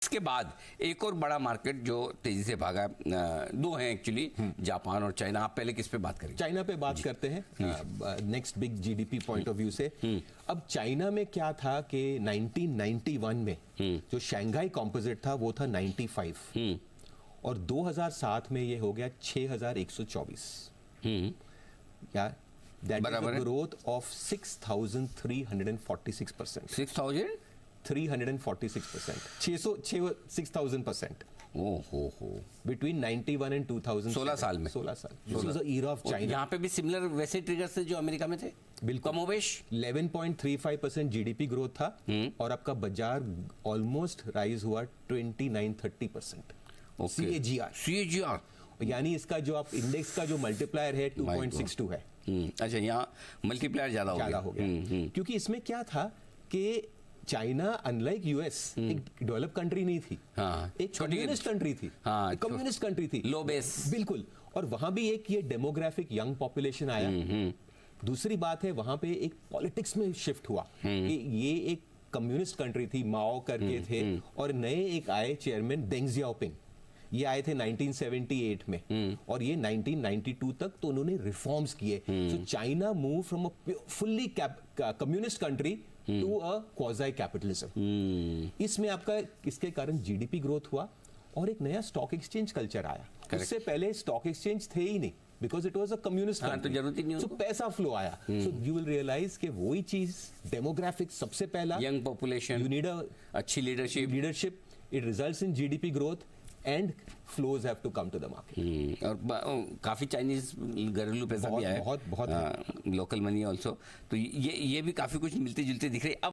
इसके बाद एक और बड़ा मार्केट जो तेजी से भागा, दो हैं एक्चुअली, जापान और चाइना। आप पहले किस पे बात करेंगे? चाइना पे बात करते हैं next big GDP point of view से। अब चाइना में क्या था कि 1991 में जो शंघाई कॉम्पोजिट था वो था 95 और 2007 में ये हो गया 6124। या that is the growth of 6346%। 6000%। ओहो, बिटवीन 91 एंड 2000। 16 साल में। 16 साल। This was the era of China. यहाँ पे भी सिमिलर वैसे ट्रिगर्स थे जो अमेरिका में थे, बिल्कुल कमोवेश। 11.35% जीडीपी ग्रोथ था और आपका बाजार ऑलमोस्ट राइज हुआ 29-30%। CAGR यानी इसका जो आप इंडेक्स का जो मल्टीप्लायर है 2.62 है। अच्छा, यहाँ मल्टीप्लायर ज्यादा हो गया। क्योंकि इसमें क्या था कि चाइना अनलाइक यूएस एक डेवलप कंट्री नहीं थी, एक कम्युनिस्ट कंट्री थी। कम्युनिस्ट कंट्री थी, लो बेस। बिल्कुल। और वहां भी एक ये डेमोग्राफिक यंग पॉपुलेशन आया। दूसरी बात है वहां पे एक पॉलिटिक्स में शिफ्ट हुआ कि ये एक कम्युनिस्ट कंट्री थी, माओ करके थे, और नए एक आए चेयरमैन डेंग जियाओपिंग। ये आए थे 1978 में और ये 1992 तक तो उन्होंने रिफॉर्म्स किए। So China move from a fully communist country to a quasi capitalism. इसमें आपका इसके कारण जीडीपी ग्रोथ हुआ और एक नया स्टॉक एक्सचेंज कल्चर आया। उससे पहले स्टॉक एक्सचेंज थे ही नहीं because it was a communist country, तो जरूरत ही नहीं। सो पैसा फ्लो आया। सो यू विल रियलाइज कि वही चीज डेमोग्राफिक सबसे पहला, young population, you need a अच्छी leadership, it results in GDP growth and flows have to come to the market। और काफी चाइनीज घरेलू पैसा भी आया, बहुत लोकल मनी ऑल्सो। तो ये भी काफी कुछ मिलते जुलते दिख रही है। अब